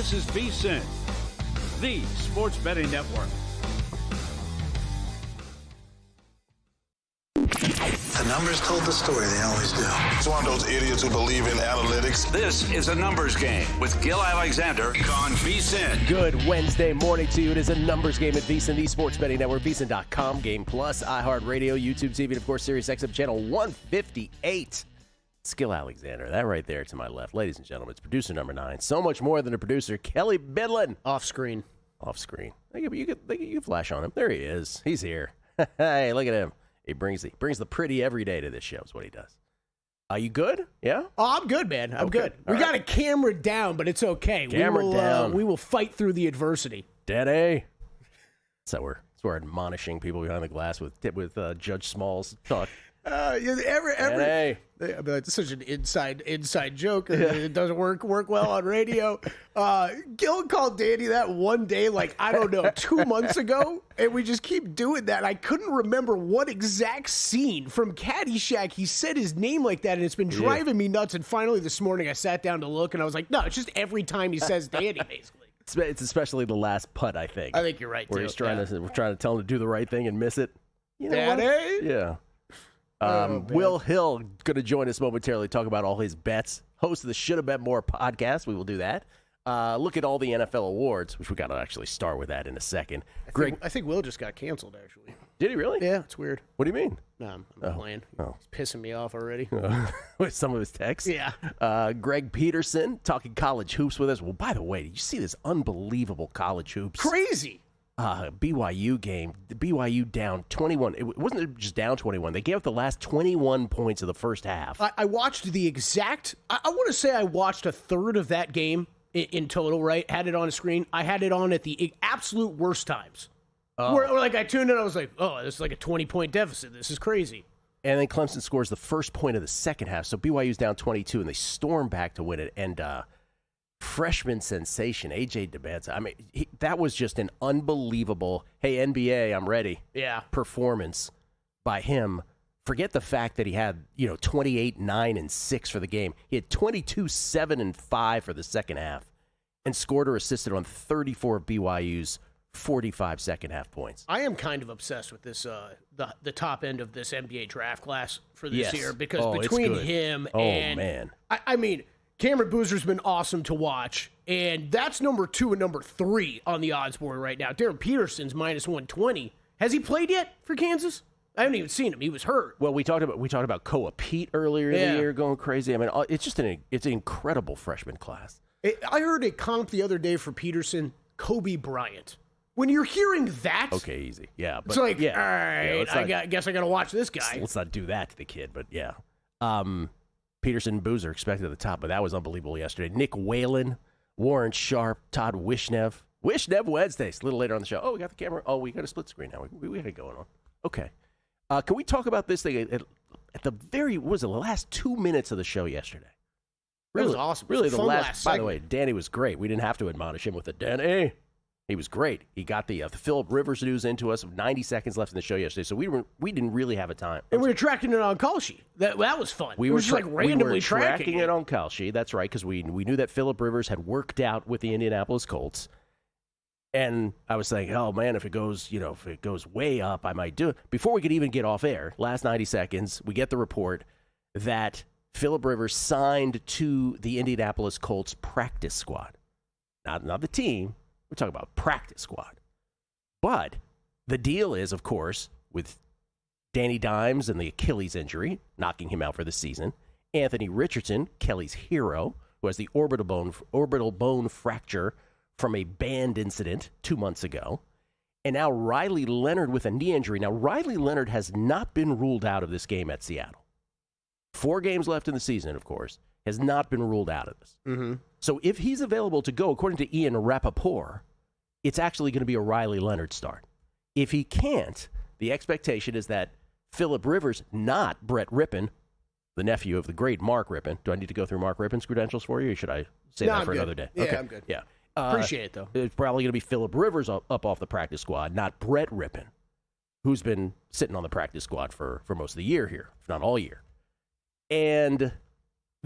This is VSiN, the sports betting network. The numbers told the story, they always do. It's one of those idiots who believe in analytics. This is a numbers game with Gil Alexander on VSiN. Good Wednesday morning to you. It is a numbers game at VSiN, the sports betting network, VSiN.com, Game Plus, iHeartRadio, YouTube TV, and of course, Sirius XM channel 158. It's Gil Alexander, that right there to my left. Ladies and gentlemen, it's producer number 9. So much more than a producer, Kelly Bidlin. Off screen. You can flash on him. There he is. He's here. Hey, look at him. He brings the pretty every day to this show is what he does. Are you good? Yeah? Oh, I'm good, man. I'm good. We got a camera down, but it's okay. Camera down. We will fight through the adversity. Daddy. So we're admonishing people behind the glass with Judge Smalls talk. It's such an inside joke. It doesn't work well on radio. Gil called Danny that one day, 2 months ago, and we just keep doing that. I couldn't remember what exact scene from Caddyshack he said his name like that, and it's been driving me nuts. And finally this morning I sat down to look, and I was like, no, it's just every time he says Danny, basically. It's especially the last putt, I think. I think you're right, where he's trying to tell him to do the right thing and miss it. You know Daddy? What? Yeah. Will Hill going to join us momentarily, talk about all his bets. Host of the Should Have Bet More podcast. We will do that. Look at all the NFL awards, which we got to actually start with that in a second. I think Will just got canceled, actually. Did he really? Yeah, it's weird. What do you mean? No, I'm playing. He's pissing me off already. With some of his texts? Yeah. Greg Peterson talking college hoops with us. Well, by the way, did you see this unbelievable college hoops? Crazy. BYU game, BYU down 21. It wasn't just down 21. They gave up the last 21 points of the first half. I watched the exact, I want to say I watched a third of that game in total, right? Had it on a screen. I had it on at the absolute worst times. Where I tuned in, I was like, oh, this is like a 20-point deficit. This is crazy. And then Clemson scores the first point of the second half. So BYU's down 22, and they storm back to win it. And freshman sensation, A.J. DeBanza. I mean, that was just an unbelievable, hey, NBA, I'm ready, performance by him. Forget the fact that he had, 28, 9, and 6 for the game. He had 22, 7, and 5 for the second half and scored or assisted on 34 of BYU's 45 second half points. I am kind of obsessed with this, the top end of this NBA draft class for this year because between him and, man. I mean, Cameron Boozer's been awesome to watch, and that's number 2 and number 3 on the odds board right now. Darren Peterson's minus 120. Has he played yet for Kansas? I haven't even seen him. He was hurt. Well, we talked about Koa Pete earlier in the year going crazy. I mean, it's just an incredible freshman class. I heard a comp the other day for Peterson, Kobe Bryant. When you're hearing that, okay, easy, yeah, but it's like, all right, guess I got to watch this guy. Let's not do that to the kid, but yeah. Peterson and Boozer expected at the top, but that was unbelievable yesterday. Nick Whalen, Warren Sharp, Todd Wishnev. Wishnev Wednesdays, a little later on the show. Oh, we got the camera. Oh, we got a split screen now. We had it going on. Okay. Can we talk about this thing at the the last 2 minutes of the show yesterday? Really, it was awesome. Really, the last by the way, Danny was great. We didn't have to admonish him with the Danny. He was great. He got the Phillip Rivers news into us. 90 seconds left in the show yesterday, so we didn't really have a time. And we were tracking it on Call Sheet. That was fun. We were just randomly tracking it on Call Sheet. That's right, because we knew that Phillip Rivers had worked out with the Indianapolis Colts. And I was saying, oh man, if it goes way up, I might do it. Before we could even get off air, last 90 seconds, we get the report that Phillip Rivers signed to the Indianapolis Colts practice squad. Not the team. We're talking about practice squad. But the deal is, of course, with Danny Dimes and the Achilles injury, knocking him out for the season, Anthony Richardson, Kelly's hero, who has the orbital bone fracture from a band incident 2 months ago, and now Riley Leonard with a knee injury. Now, Riley Leonard has not been ruled out of this game at Seattle. 4 games left in the season, of course, has not been ruled out of this. Mm-hmm. So if he's available to go, according to Ian Rappaport, it's actually going to be a Riley Leonard start. If he can't, the expectation is that Phillip Rivers, not Brett Rippon, the nephew of the great Mark Rippon. Do I need to go through Mark Rippon's credentials for you, or should I say that for another day? Yeah, okay. I'm good. Yeah. Appreciate it, though. It's probably going to be Phillip Rivers up off the practice squad, not Brett Rippon, who's been sitting on the practice squad for most of the year here, if not all year. And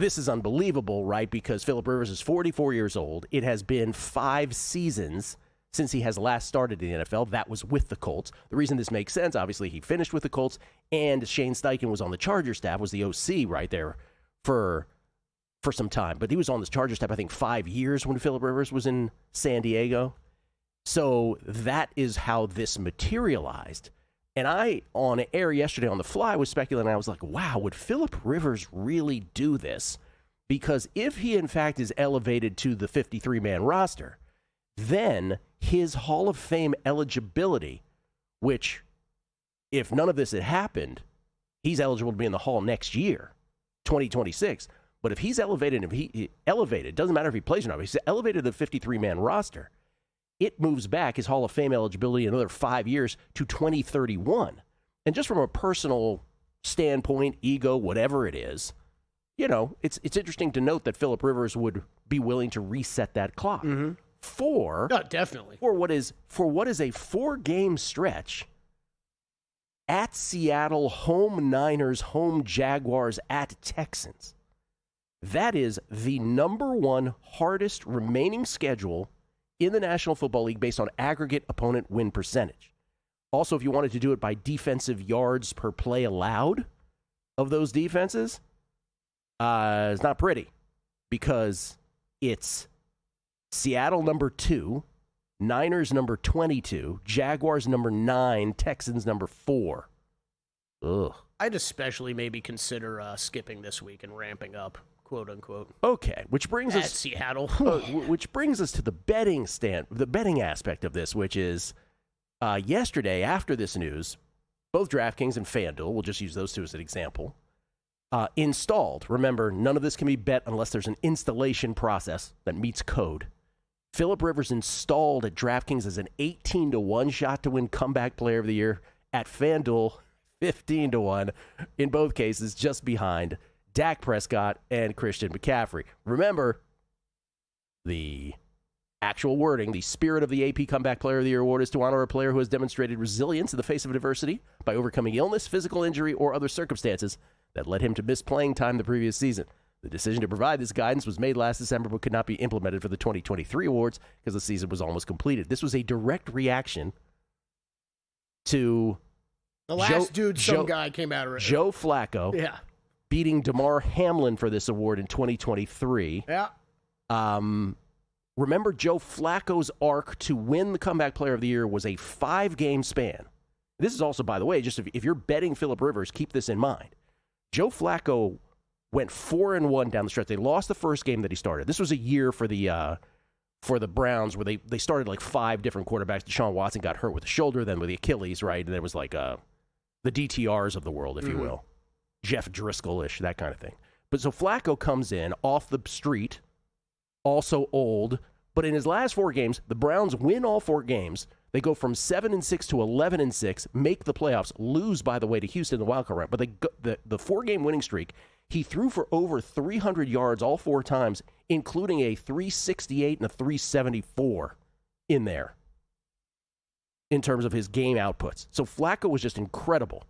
this is unbelievable, right? Because Phillip Rivers is 44 years old. It has been 5 seasons since he has last started in the NFL. That was with the Colts. The reason this makes sense, obviously, he finished with the Colts, and Shane Steichen was on the Chargers staff, was the OC right there for some time. But he was on the Chargers staff, I think, 5 years when Phillip Rivers was in San Diego. So that is how this materialized. And I, on air yesterday on the fly, was speculating. I was like, wow, would Phillip Rivers really do this? Because if he, in fact, is elevated to the 53-man roster, then his Hall of Fame eligibility, which, if none of this had happened, he's eligible to be in the Hall next year, 2026. But if he's elevated, doesn't matter if he plays or not, if he's elevated to the 53-man roster, it moves back his Hall of Fame eligibility another 5 years to 2031. And just from a personal standpoint, ego, whatever it is, you know, it's interesting to note that Phillip Rivers would be willing to reset that clock definitely for what is a 4-game stretch at Seattle, home Niners, home Jaguars, at Texans. That is the number 1 hardest remaining schedule in the National Football League based on aggregate opponent win percentage. Also, if you wanted to do it by defensive yards per play allowed of those defenses, it's not pretty, because it's Seattle number 2, Niners number 22, Jaguars number 9, Texans number 4. Ugh. I'd especially maybe consider skipping this week and ramping up, quote unquote. Okay, which brings at us Seattle. Which brings us to the betting aspect of this, which is yesterday after this news, both DraftKings and FanDuel, we'll just use those two as an example, installed. Remember, none of this can be bet unless there's an installation process that meets code. Phillip Rivers installed at DraftKings as an 18-1 shot to win comeback player of the year. At FanDuel, 15-1 in both cases, just behind Dak Prescott and Christian McCaffrey. Remember, the actual wording, the spirit of the AP Comeback Player of the Year award is to honor a player who has demonstrated resilience in the face of adversity by overcoming illness, physical injury, or other circumstances that led him to miss playing time the previous season. The decision to provide this guidance was made last December but could not be implemented for the 2023 awards because the season was almost completed. This was a direct reaction to the last some guy came out of it. Joe Flacco. Yeah. Beating Damar Hamlin for this award in 2023. Yeah. Remember, Joe Flacco's arc to win the Comeback Player of the Year was a 5-game span. This is also, by the way, just if you're betting Phillip Rivers, keep this in mind. Joe Flacco went 4-1 down the stretch. They lost the first game that he started. This was a year for the Browns where they started like 5 different quarterbacks. Deshaun Watson got hurt with the shoulder, then with the Achilles, right? And there was like the DTRs of the world, if you will. Jeff Driscoll-ish, that kind of thing. But so Flacco comes in off the street, also old, but in his last 4 games, the Browns win all 4 games. They go from 7-6 to 11-6, make the playoffs, lose, by the way, to Houston in the wildcard round. But the 4-game winning streak, he threw for over 300 yards all 4 times, including a 368 and a 374 in there in terms of his game outputs. So Flacco was just incredible.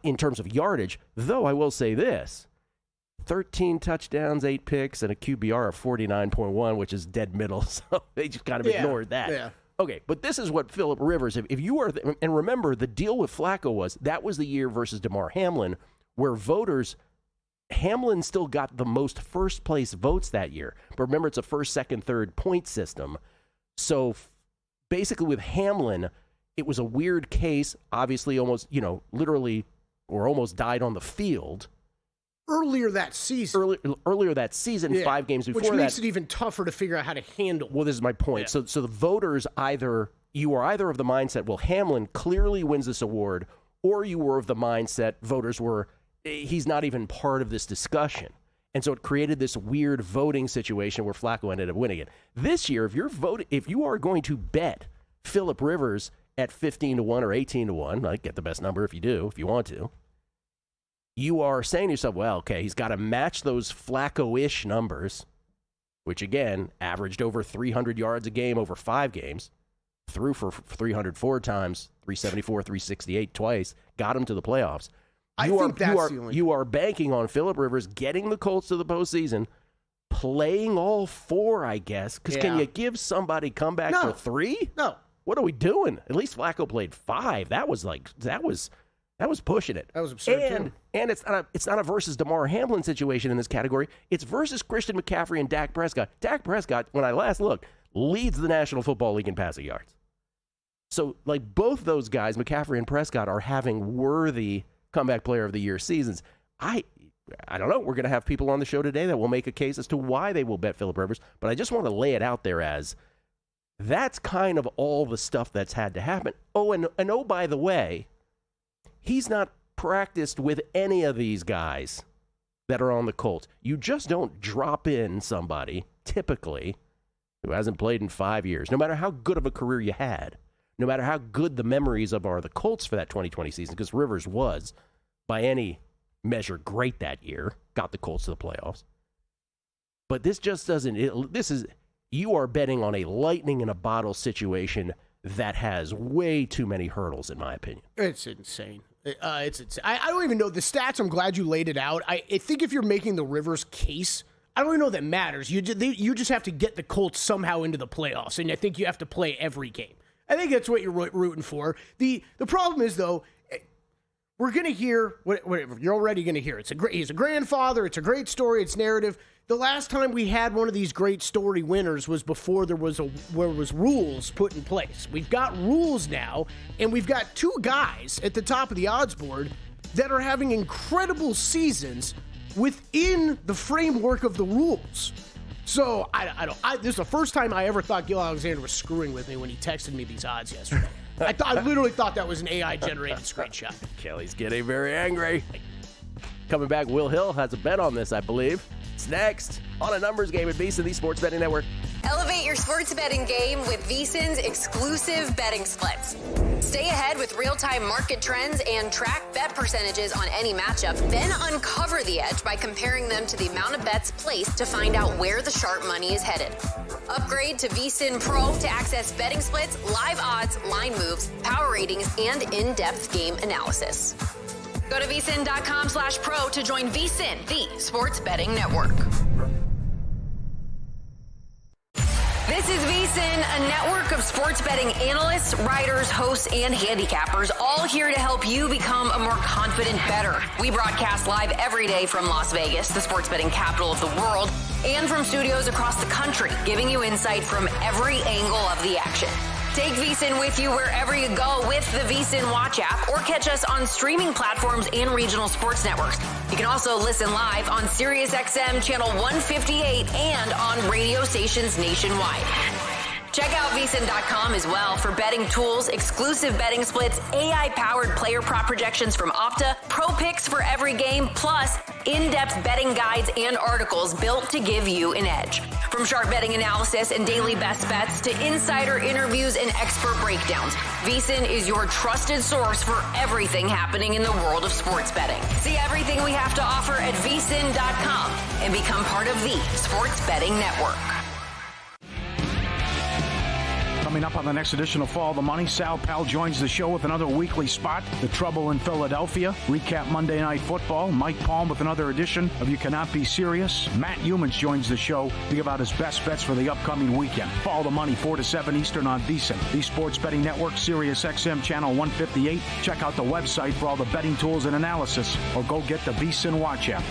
In terms of yardage, though I will say this, 13 touchdowns, 8 picks, and a QBR of 49.1, which is dead middle, so they just kind of ignored that. Yeah. Okay, but this is what Phillip Rivers, if you are, and remember, the deal with Flacco was, that was the year versus Damar Hamlin, where voters, Hamlin still got the most first-place votes that year. But remember, it's a first, second, third point system. So basically with Hamlin, it was a weird case, obviously almost, literally, or almost died on the field. Earlier that season. Earlier that season, 5 games before that. Which makes it even tougher to figure out how to handle. Well, this is my point. Yeah. So the voters you are either of the mindset, well, Hamlin clearly wins this award, or you were of the mindset, voters were, he's not even part of this discussion. And so it created this weird voting situation where Flacco ended up winning it. This year, if you are going to bet Phillip Rivers at 15-1 or 18-1, I get the best number if you want to. You are saying to yourself, well, okay, he's got to match those Flacco-ish numbers, which again, averaged over 300 yards a game over 5 games, threw for 300 4 times, 374, 368 twice, got him to the playoffs. You are banking on Phillip Rivers getting the Colts to the postseason, playing all 4, I guess. Because can you give somebody comeback for 3? No. What are we doing? At least Flacco played 5. That was pushing it. That was absurd. And it's not a versus DeMar Hamlin situation in this category. It's versus Christian McCaffrey and Dak Prescott. Dak Prescott, when I last looked, leads the National Football League in passing yards. So, like, both those guys, McCaffrey and Prescott, are having worthy comeback player of the year seasons. I don't know. We're going to have people on the show today that will make a case as to why they will bet Phillip Rivers, but I just want to lay it out there as that's kind of all the stuff that's had to happen. Oh, and oh, by the way, he's not practiced with any of these guys that are on the Colts. You just don't drop in somebody, typically, who hasn't played in 5 years, no matter how good of a career you had. No matter how good the memories of are the Colts for that 2020 season, because Rivers was, by any measure, great that year, got the Colts to the playoffs. But this just doesn't, you are betting on a lightning in a bottle situation that has way too many hurdles, in my opinion. It's insane. It's insane. I don't even know the stats. I'm glad you laid it out. I think if you're making the Rivers case, I don't even know that matters. You just have to get the Colts somehow into the playoffs, and I think you have to play every game. I think that's what you're rooting for. The problem is, though, we're going to hear whatever you're already going to hear. He's a grandfather. It's a great story. It's narrative. The last time we had one of these great story winners was before there was rules put in place. We've got rules now, and we've got 2 guys at the top of the odds board that are having incredible seasons within the framework of the rules. So, this is the first time I ever thought Gil Alexander was screwing with me when he texted me these odds yesterday. I literally thought that was an AI-generated screenshot. Kelly's getting very angry. Coming back, Will Hill has a bet on this, I believe. It's next on a numbers game at VSiN, the Sports Betting Network. Elevate your sports betting game with VSiN's exclusive betting splits. Stay ahead with real-time market trends and track bet percentages on any matchup, then uncover the edge by comparing them to the amount of bets placed to find out where the sharp money is headed. Upgrade to VSiN Pro to access betting splits, live odds, line moves, power ratings, and in-depth game analysis. Go to VSiN.com/pro to join VSiN, the Sports Betting Network. This is VSiN, a network of sports betting analysts, writers, hosts, and handicappers, all here to help you become a more confident bettor. We broadcast live every day from Las Vegas, the sports betting capital of the world, and from studios across the country, giving you insight from every angle of the action. Take VSiN with you wherever you go with the VSiN Watch app, or catch us on streaming platforms and regional sports networks. You can also listen live on SiriusXM channel 158 and on radio stations nationwide. Check out VSiN.com as well for betting tools, exclusive betting splits, AI-powered player prop projections from Opta, pro picks for every game, plus in-depth betting guides and articles built to give you an edge. From sharp betting analysis and daily best bets to insider interviews and expert breakdowns, VSiN is your trusted source for everything happening in the world of sports betting. See everything we have to offer at VSiN.com and become part of the Sports Betting Network. Coming up on the next edition of Follow the Money, Sal Pal joins the show with another weekly spot, The Trouble in Philadelphia. Recap Monday Night Football. Mike Palm with another edition of You Cannot Be Serious. Matt Humans joins the show to give out his best bets for the upcoming weekend. Follow the Money, 4 to 7 Eastern on VSiN, the Sports Betting Network, SiriusXM Channel 158. Check out the website for all the betting tools and analysis, or go get the VSiN Watch app.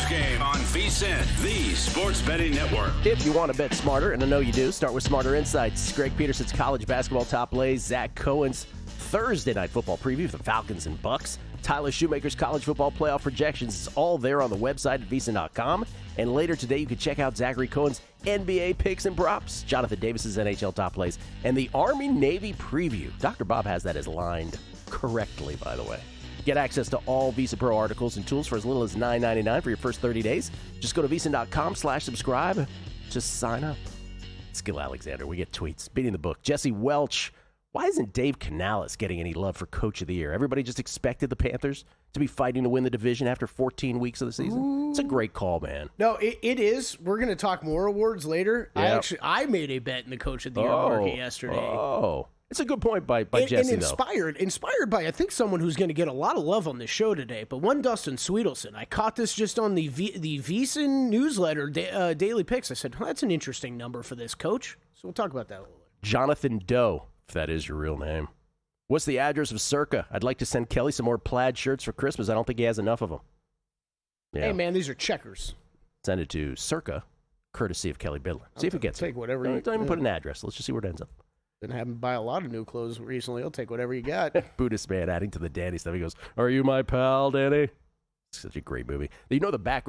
Game on VSiN, the Sports Betting Network. If you want to bet smarter, and I know you do, start with Smarter Insights. Greg Peterson's college basketball top plays, Zach Cohen's Thursday night football preview for the Falcons and Bucks, Tyler Shoemaker's college football playoff projections. It's all there on the website at VSiN.com. And later today, you can check out Zachary Cohen's NBA picks and props, Jonathan Davis's NHL top plays, and the Army-Navy preview. Dr. Bob has that as lined correctly, by the way. Get access to all Visa Pro articles and tools for as little as $9.99 for your first 30 days. Just go to VSiN.com/subscribe. Just sign up. It's Gil Alexander. We get tweets. Beating the book. Jesse Welch. Why isn't Dave Canales getting any love for Coach of the Year? Everybody just expected the Panthers to be fighting to win the division after 14 weeks of the season. Ooh. It's a great call, man. No, it is. We're going to talk more awards later. Yep. I made a bet in the Coach of the Year market yesterday. Oh, it's a good point by Jesse, and inspired by, I think, someone who's going to get a lot of love on this show today, but one Dustin Sweetelson. I caught this just on the VSiN newsletter, Daily Picks. I said, that's an interesting number for this coach. So we'll talk about that a little later. Jonathan Doe, if that is your real name. What's the address of Circa? I'd like to send Kelly some more plaid shirts for Christmas. I don't think he has enough of them. Yeah. Hey, man, these are checkers. Send it to Circa, courtesy of Kelly Bidler. See if it gets take it. Whatever. Don't even put an address. Let's just see where it ends up. Been having to buy a lot of new clothes recently. I'll take whatever you got. Buddhist man adding to the Danny stuff. He goes, "Are you my pal, Danny?" Such a great movie. You know, the back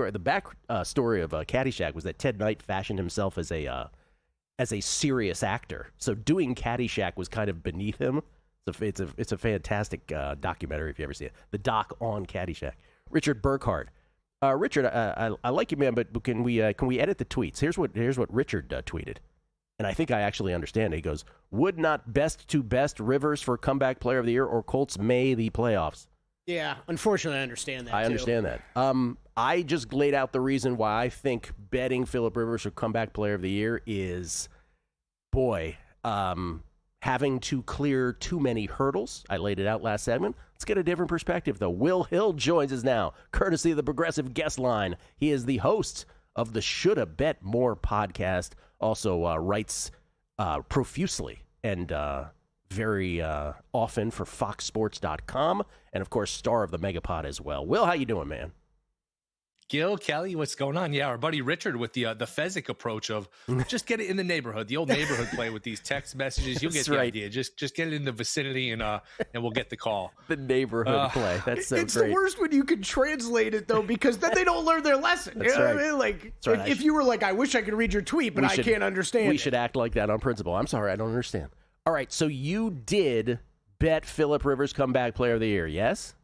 story of Caddyshack was that Ted Knight fashioned himself as a serious actor. So doing Caddyshack was kind of beneath him. It's a fantastic documentary if you ever see it. The doc on Caddyshack. Richard Burkhardt. Richard, I like you, man, but can we edit the tweets? Here's what Richard tweeted. And I think I actually understand it. He goes, would not best to best Rivers for comeback player of the year or Colts may the playoffs? Yeah, unfortunately, I understand that, understand that. I just laid out the reason why I think betting Phillip Rivers for comeback player of the year is, having to clear too many hurdles. I laid it out last segment. Let's get a different perspective, though. Will Hill joins us now, courtesy of the Progressive Guest Line. He is the host of the Shoulda Bet More podcast. Also writes profusely and very often for FoxSports.com, and of course, star of the Megapod as well. Will, how you doing, man? Gil, Kelly, what's going on? Yeah, our buddy Richard with the Fezzik approach of just get it in the neighborhood, the old neighborhood play with these text messages. You'll get the idea. Just get it in the vicinity and we'll get the call. The neighborhood play. That's so it's great. The worst when you can translate it, though, because then they don't learn their lesson. That's you know right. what I mean? Like, right. if you were like, I wish I could read your tweet, but I can't understand it. We should act like that on principle. I'm sorry, I don't understand. All right, so you did bet Phillip Rivers comeback player of the year, yes?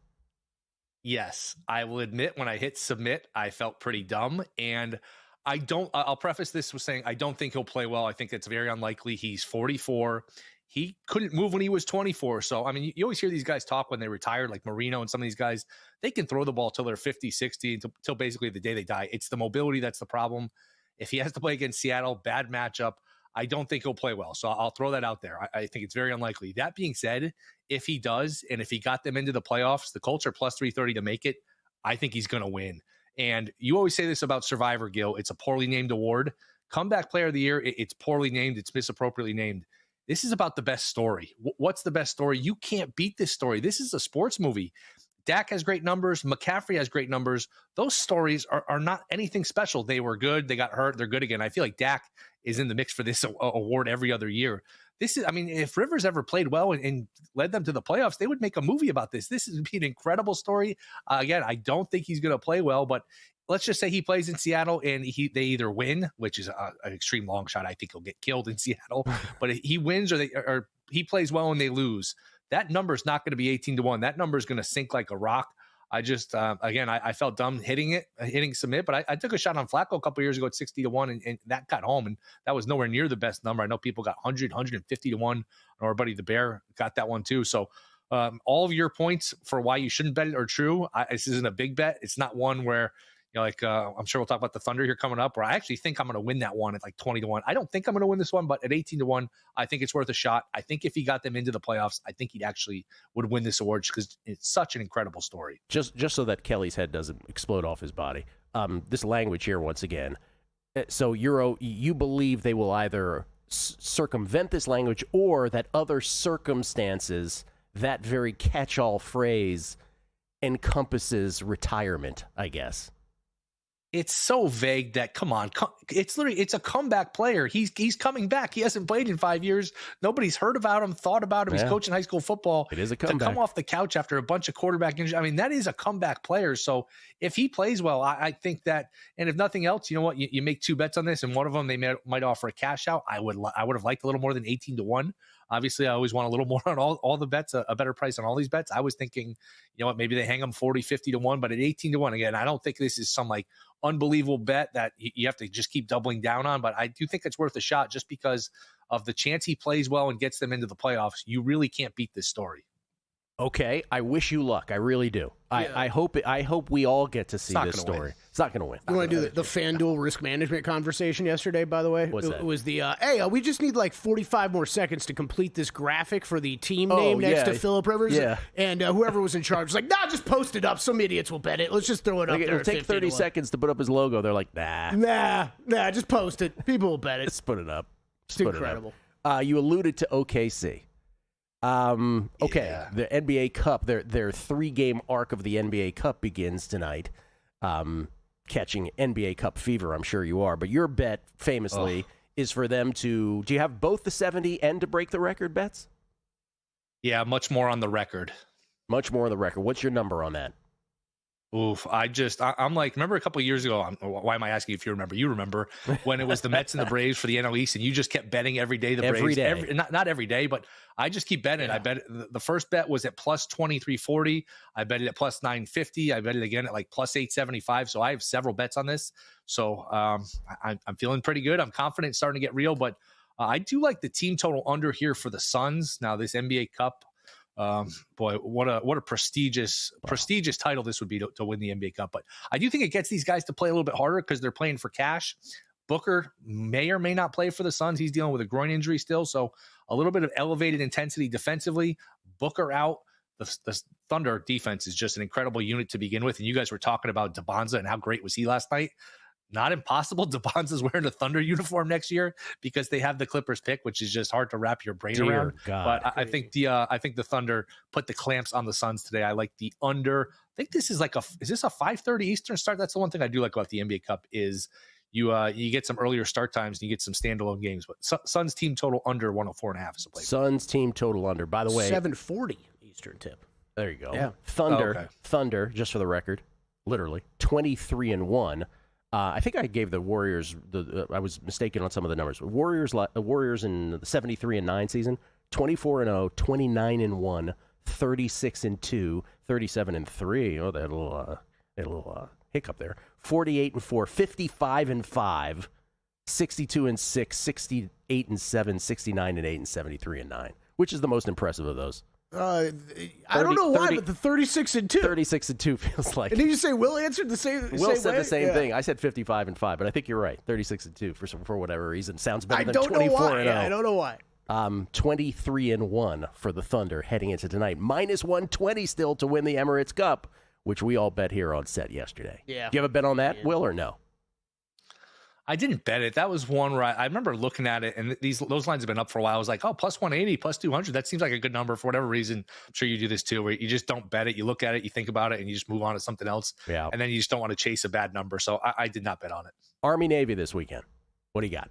Yes, I will admit when I hit submit, I felt pretty dumb. And I'll preface this with saying I don't think he'll play well. I think it's very unlikely. He's 44. He couldn't move when he was 24. So, I mean, you always hear these guys talk when they retire, like Marino and some of these guys. They can throw the ball till they're 50, 60, until basically the day they die. It's the mobility that's the problem. If he has to play against Seattle, bad matchup, I don't think he'll play well. So I'll throw that out there. I think it's very unlikely. That being said, if he does, and if he got them into the playoffs, the Colts are plus 330 to make it. I think he's going to win. And you always say this about Survivor, Gil. It's a poorly named award. Comeback player of the year, it's poorly named. It's misappropriately named. This is about the best story. What's the best story? You can't beat this story. This is a sports movie. Dak has great numbers. McCaffrey has great numbers. Those stories are not anything special. They were good. They got hurt. They're good again. I feel like Dak is in the mix for this award every other year. This is, I mean, if Rivers ever played well and led them to the playoffs, they would make a movie about this. This would be an incredible story. Again, I don't think he's going to play well, but let's just say he plays in Seattle and they either win, which is an extreme long shot. I think he'll get killed in Seattle, but he wins or he plays well and they lose. That number is not going to be 18-1. That number is going to sink like a rock. I just, again, I felt dumb hitting submit, but I took a shot on Flacco a couple years ago at 60-1, and that got home, and that was nowhere near the best number. I know people got 100, 150-1. Our buddy the Bear got that one too. So all of your points for why you shouldn't bet it are true. This isn't a big bet. It's not one where, you know, like I'm sure we'll talk about the Thunder here coming up, where I actually think I'm going to win that one at like 20-1. I don't think I'm going to win this one, but at 18-1, I think it's worth a shot. I think if he got them into the playoffs, I think he'd actually would win this award because it's such an incredible story. Just so that Kelly's head doesn't explode off his body. This language here once again. So you believe they will either circumvent this language or that other circumstances, that very catch-all phrase encompasses retirement, I guess. it's so vague that, come on, it's a comeback player. He's coming back. He hasn't played in 5 years. Nobody's heard about him, thought about him. He's coaching high school football. It is a comeback. To come off the couch after a bunch of quarterback injuries, I mean, that is a comeback player. So if he plays well, I think that, and if nothing else, you know what, you make 2 bets on this, and one of them they might offer a cash out. I would have liked a little more than 18-1. Obviously, I always want a little more on all the bets, a better price on all these bets. I was thinking, you know what, maybe they hang them 40, 50-1, but at 18-1, again, I don't think this is some like unbelievable bet that you have to just keep doubling down on, but I do think it's worth a shot just because of the chance he plays well and gets them into the playoffs. You really can't beat this story. Okay, I wish you luck. I really do. Yeah. I hope we all get to see this story. It's not going to win. You want to do the FanDuel risk management conversation yesterday, by the way? What's that? It was the, we just need like 45 more seconds to complete this graphic for the team name next to Phillip Rivers. Yeah. And whoever was in charge was like, nah, just post it up. Some idiots will bet it. Let's just throw it up there. It'll take 30 seconds to put up his logo. They're like, nah, just post it. People will bet it. Just put it up. It's incredible. You alluded to OKC. The NBA Cup, their 3-game arc of the NBA Cup begins tonight. Catching NBA Cup fever, I'm sure you are. But your bet, famously, is for them to. Do you have both the 70 and to break the record bets? Yeah, much more on the record. Much more on the record. What's your number on that? Oof, I'm like, remember a couple of years ago, why am I asking if you remember? You remember when it was the Mets and the Braves for the NL East, and you just kept betting every day the Braves. Not every day, but I just keep betting. Yeah. I bet the first bet was at plus 2340. I bet it at plus 950. I bet it again at like plus 875. So I have several bets on this. So I'm feeling pretty good. I'm confident it's starting to get real, but I do like the team total under here for the Suns. Now this NBA Cup, boy, what a prestigious title this would be to win the NBA Cup. But I do think it gets these guys to play a little bit harder because they're playing for cash. Booker may or may not play for the Suns. He's dealing with a groin injury still. So a little bit of elevated intensity defensively. Booker out. The Thunder defense is just an incredible unit to begin with. And you guys were talking about DeBonza and how great was he last night. Not impossible. DeBonza's wearing a Thunder uniform next year because they have the Clippers pick, which is just hard to wrap your brain around. God. But I think the Thunder put the clamps on the Suns today. I like the under. I think this is is this a 5:30 Eastern start? That's the one thing I do like about the NBA Cup is you get some earlier start times and you get some standalone games. But Suns team total under 104.5 is a play. Suns team total under. By the way, 7:40 Eastern tip. There you go. Yeah. Thunder. Just for the record, literally 23-1. I think I gave the Warriors I was mistaken on some of the numbers. Warriors in the 73-9 season, 24-0, 29-1, 36-2, 37-3. Oh, they had a little hiccup there. 48-4, 55-5, 62-6, 68-7, 69-8, and 73-9. Which is the most impressive of those? I don't know why, but the 36-2. 36-2 feels like. And did you say Will answered the same? Will said way? the same thing. I said 55-5, but I think you're right. 36-2 for whatever reason sounds better than 24-0. Yeah, I don't know why. 23-1 for the Thunder heading into tonight. Minus 120 still to win the Emirates Cup, which we all bet here on set yesterday. Yeah. Do you have a bet on that, Will, or no? I didn't bet it. That was one where I remember looking at it, and those lines have been up for a while. I was like, oh, plus 180, plus 200. That seems like a good number for whatever reason. I'm sure you do this too, where you just don't bet it. You look at it, you think about it, and you just move on to something else. Yeah. And then you just don't want to chase a bad number. So I did not bet on it. Army-Navy this weekend. What do you got?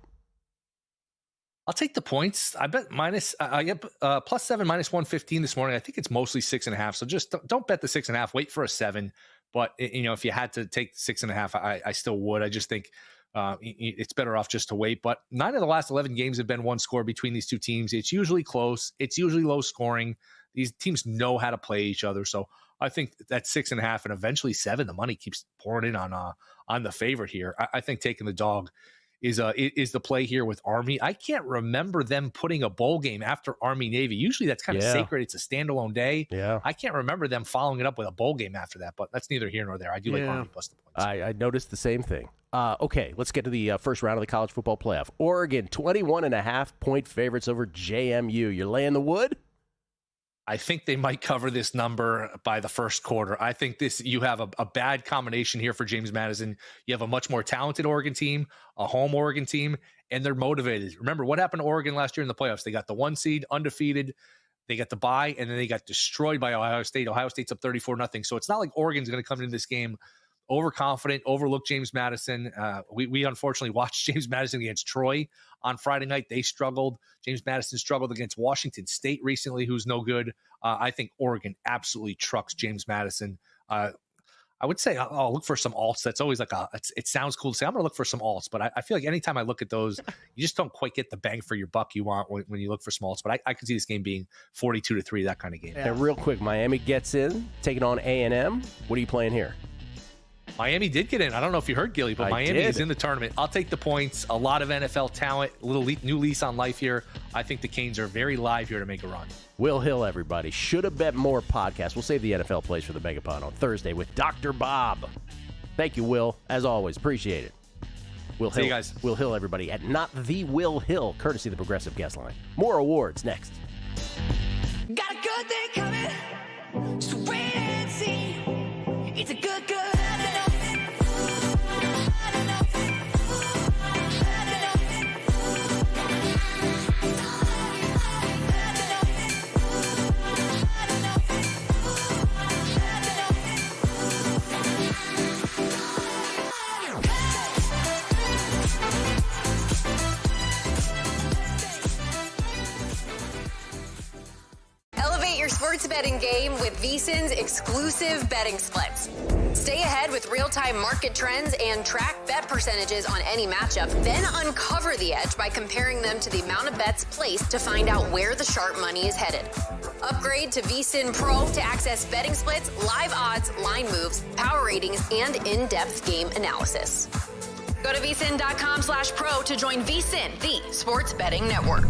I'll take the points. I bet I get plus 7, minus 115 this morning. I think it's mostly 6.5. So just don't bet the 6.5. Wait for a 7. But, if you had to take 6.5, I still would. I just think it's better off just to wait. But 9 of the last 11 games have been one score between these two teams. It's usually close. It's usually low scoring. These teams know how to play each other. So I think that 6.5 and eventually 7, the money keeps pouring in on the favorite here. I think taking the dog is the play here with Army. I can't remember them putting a bowl game after Army-Navy. Usually that's kind of sacred. It's a standalone day. Yeah. I can't remember them following it up with a bowl game after that, but that's neither here nor there. I do like Army plus the points. I noticed the same thing. Okay, let's get to the first round of the college football playoff. Oregon, 21.5-point favorites over JMU. You're laying the wood? I think they might cover this number by the first quarter. I think you have a bad combination here for James Madison. You have a much more talented Oregon team, a home Oregon team, and they're motivated. Remember what happened to Oregon last year in the playoffs? They got the 1 seed, undefeated. They got the bye, and then they got destroyed by Ohio State. Ohio State's up 34-0. So it's not like Oregon's going to come into this game overconfident, overlooked James Madison. We unfortunately watched James Madison against Troy on Friday night. They struggled. James Madison struggled against Washington State recently, who's no good. I think Oregon absolutely trucks James Madison. I would say I'll look for some alts. That's always like it sounds cool to say. I'm going to look for some alts, but I feel like anytime I look at those, you just don't quite get the bang for your buck you want when you look for some alts. But I could see this game being 42-3, that kind of game. Yeah. And real quick, Miami gets in, taking on A&M. What are you playing here? Miami did get in. I don't know if you heard, Gilly, but Miami is in the tournament. I'll take the points. A lot of NFL talent, a little new lease on life here. I think the Canes are very live here to make a run. Will Hill, everybody. Should have bet more podcast. We'll save the NFL plays for the Megapod on Thursday with Dr. Bob. Thank you, Will. As always, appreciate it. Will See Hill, you guys. Will Hill, everybody, at Not the Will Hill, courtesy of the Progressive Guest Line. More awards next. Got a good thing coming, just wait and see. It's a good. Elevate your sports betting game with VSiN's exclusive betting splits. Stay ahead with real-time market trends and track bet percentages on any matchup, then uncover the edge by comparing them to the amount of bets placed to find out where the sharp money is headed. Upgrade to VSiN Pro to access betting splits, live odds, line moves, power ratings, and in-depth game analysis. Go to vsin.com/pro to join VSiN, the sports betting network.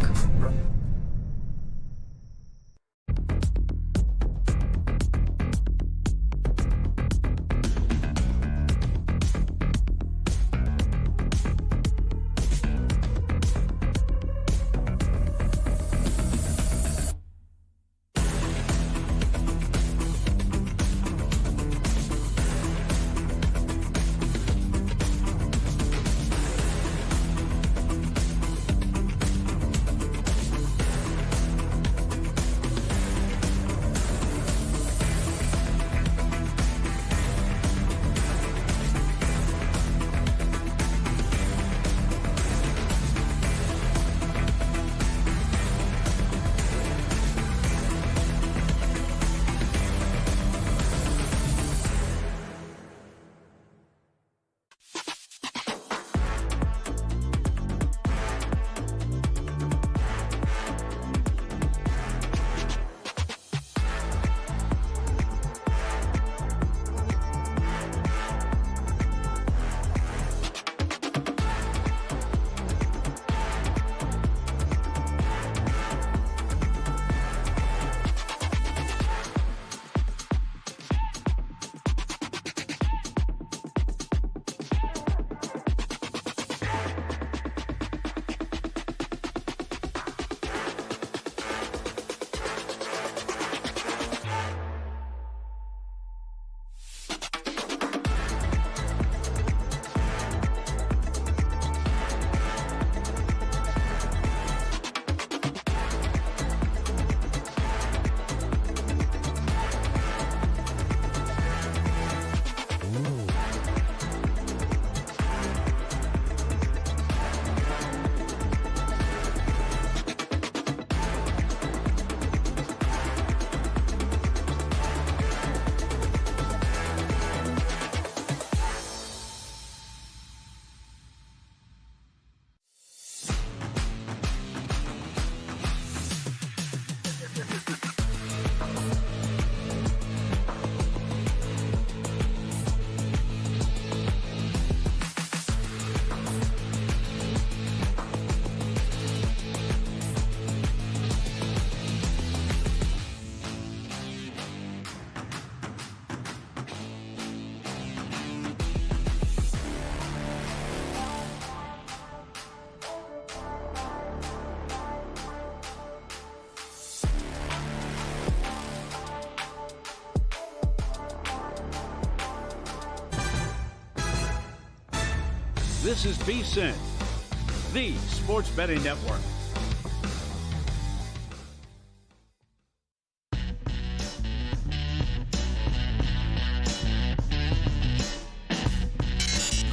This is VSiN, the sports betting network.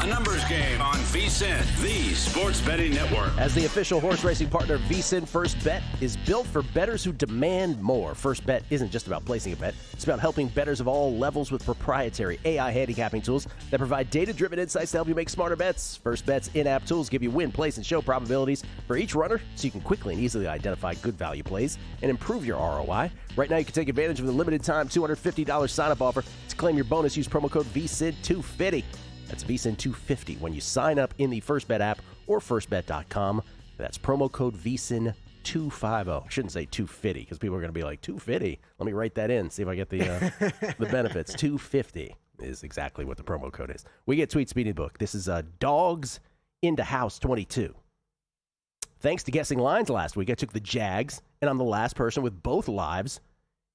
A numbers game on VSiN, the sports betting network. As the official horse racing partner of VSiN, First Bet is built for bettors who demand more. First Bet isn't just about placing a bet. It's about helping bettors of all levels with proprietary AI handicapping tools that provide data-driven insights to help you make smarter bets. First Bet's in-app tools give you win, place, and show probabilities for each runner so you can quickly and easily identify good value plays and improve your ROI. Right now, you can take advantage of the limited-time $250 sign-up offer. To claim your bonus, use promo code VSiN250. That's VSiN250 when you sign up in the First Bet app or firstbet.com. That's promo code VSiN250. I shouldn't say 250 because people are going to be like, 250? Let me write that in, see if I get the benefits. 250 is exactly what the promo code is. We get Tweet Speedy Book. This is Dogs into House 22. Thanks to guessing lines last week, I took the Jags, and I'm the last person with both lives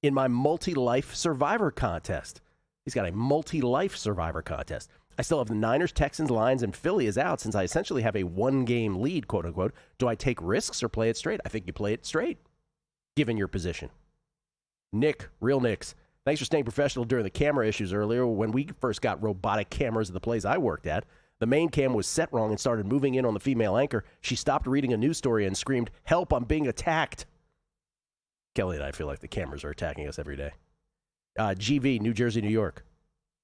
in my multi-life survivor contest. He's got a multi-life survivor contest. I still have the Niners, Texans, Lions, and Philly is out since I essentially have a one-game lead, quote-unquote. Do I take risks or play it straight? I think you play it straight, given your position. Nick, Real Nicks, thanks for staying professional during the camera issues earlier. When we first got robotic cameras at the place I worked at, the main cam was set wrong and started moving in on the female anchor. She stopped reading a news story and screamed, "Help, I'm being attacked." Kelly and I feel like the cameras are attacking us every day. GV, New Jersey, New York.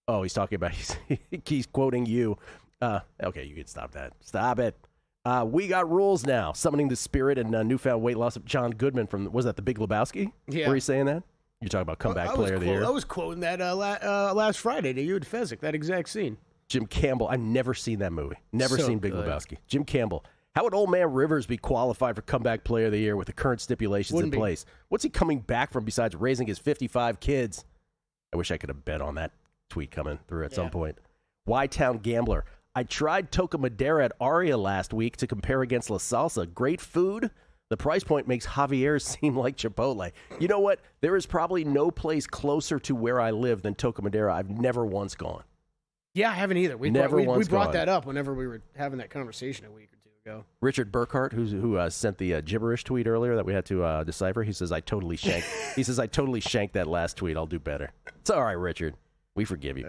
Oh, he's talking about, he's quoting you. Okay, you can stop that. Stop it. We got rules now. Summoning the spirit and newfound weight loss of John Goodman from, was that the Big Lebowski? Yeah. Were you saying that? You're talking about comeback player of the year? I was quoting that last Friday to you and Fezzik, that exact scene. Jim Campbell. I've never seen that movie. Never So seen Big good. Lebowski. Jim Campbell. How would Old Man Rivers be qualified for comeback player of the year with the current stipulations in place? What's he coming back from besides raising his 55 kids? I wish I could have bet on that tweet coming through at some point. Y-Town Gambler. I tried Toca Madera at Aria last week to compare against La Salsa. Great food. The price point makes Javier's seem like Chipotle. You know what? There is probably no place closer to where I live than Toca Madera. I've never once gone. Yeah, I haven't either. We brought that up whenever we were having that conversation a week or two ago. Richard Burkhart, who sent the gibberish tweet earlier that we had to decipher, he says, I totally shanked that last tweet. I'll do better. It's all right, Richard. We forgive you.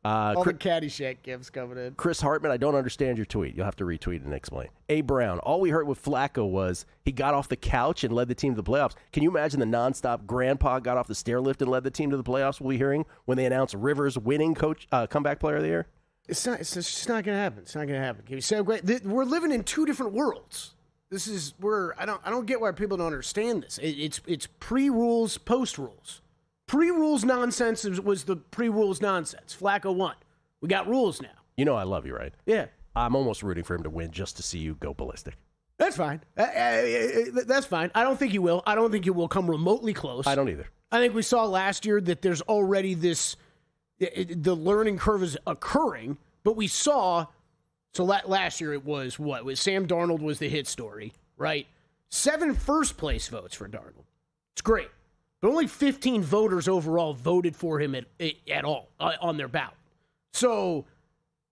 All the Caddyshack gifts coming in. Chris Hartman, I don't understand your tweet. You'll have to retweet and explain. A. Brown, all we heard with Flacco was he got off the couch and led the team to the playoffs. Can you imagine the nonstop grandpa got off the stair lift and led the team to the playoffs we'll be hearing when they announce Rivers winning comeback player of the year? It's just not going to happen. It's not going to happen. We're living in two different worlds. I don't get why people don't understand this. It's pre-rules, post-rules. Pre-rules nonsense was the pre-rules nonsense. Flacco won. We got rules now. You know I love you, right? Yeah. I'm almost rooting for him to win just to see you go ballistic. That's fine. That's fine. I don't think you will. I don't think you will come remotely close. I don't either. I think we saw last year that there's already this, the learning curve is occurring, but we saw, so last year it was what? Sam Darnold was the hit story, right? 7 first-place votes for Darnold. It's great. But only 15 voters overall voted for him at all on their ballot. So,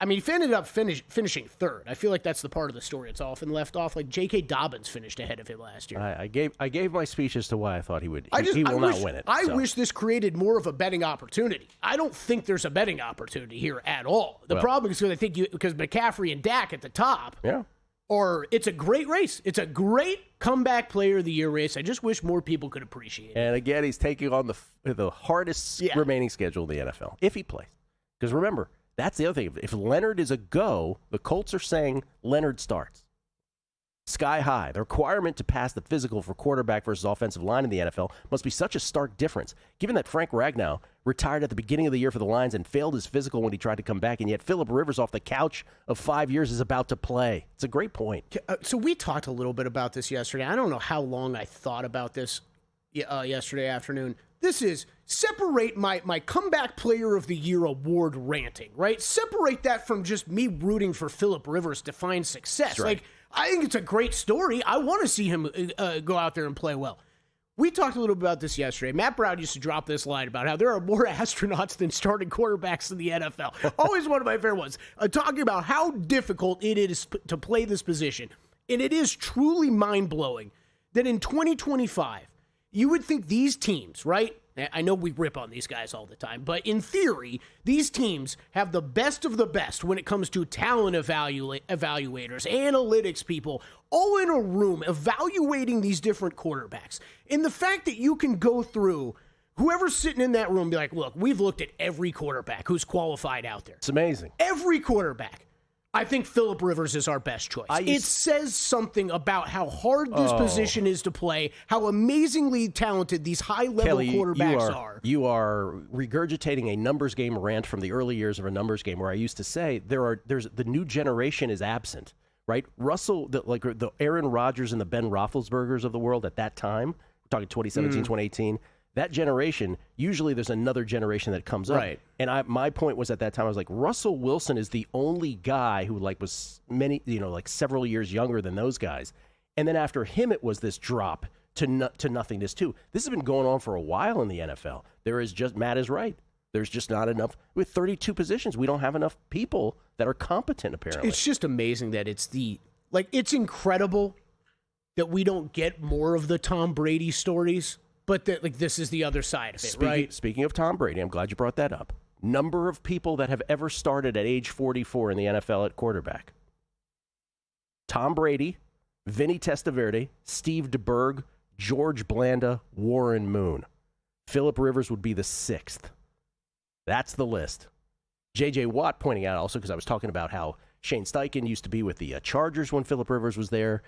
I mean, he ended up finishing third. I feel like that's the part of the story it's often left off. Like J.K. Dobbins finished ahead of him last year. I gave my speech as to why I thought he would. He will not win it. I wish this created more of a betting opportunity. I don't think there's a betting opportunity here at all. The problem is because McCaffrey and Dak at the top. Yeah. Or it's a great race. It's a great comeback player of the year race. I just wish more people could appreciate it. And again, he's taking on the hardest remaining schedule in the NFL, if he plays. Because remember, that's the other thing. If Leonard is a go, the Colts are saying Leonard starts. Sky high. The requirement to pass the physical for quarterback versus offensive line in the NFL must be such a stark difference, given that Frank Ragnow retired at the beginning of the year for the Lions and failed his physical when he tried to come back, and yet Phillip Rivers off the couch of 5 years is about to play. It's a great point. So we talked a little bit about this yesterday. I don't know how long I thought about this yesterday afternoon. This is separate my comeback player of the year award ranting, right? Separate that from just me rooting for Phillip Rivers to find success. Right. Like, I think it's a great story. I want to see him go out there and play well. We talked a little about this yesterday. Matt Brown used to drop this line about how there are more astronauts than starting quarterbacks in the NFL. Always one of my favorite ones. Talking about how difficult it is to play this position. And it is truly mind-blowing that in 2025, you would think these teams, right? I know we rip on these guys all the time, but in theory, these teams have the best of the best when it comes to talent evaluators, analytics people, all in a room evaluating these different quarterbacks. And the fact that you can go through whoever's sitting in that room and be like, look, we've looked at every quarterback who's qualified out there. It's amazing. Every quarterback. I think Phillip Rivers is our best choice. It says something about how hard this position is to play, how amazingly talented these high-level quarterbacks are. You are regurgitating a numbers game rant from the early years of a numbers game where I used to say there's the new generation is absent, right? Russell, the Aaron Rodgers and the Ben Roethlisbergers of the world at that time, we're talking 2017, 2018, that generation, usually there's another generation that comes up. Right. And my point was at that time, I was like, Russell Wilson is the only guy who was several years younger than those guys. And then after him, it was this drop to nothingness too. This has been going on for a while in the NFL. Matt is right. There's just not enough. With 32 positions, we don't have enough people that are competent, apparently. It's just amazing that it's incredible that we don't get more of the Tom Brady stories. But this is the other side of it, right? Speaking of Tom Brady, I'm glad you brought that up. Number of people that have ever started at age 44 in the NFL at quarterback. Tom Brady, Vinny Testaverde, Steve DeBerg, George Blanda, Warren Moon. Phillip Rivers would be the 6th. That's the list. J.J. Watt pointing out also, because I was talking about how Shane Steichen used to be with the Chargers when Phillip Rivers was there.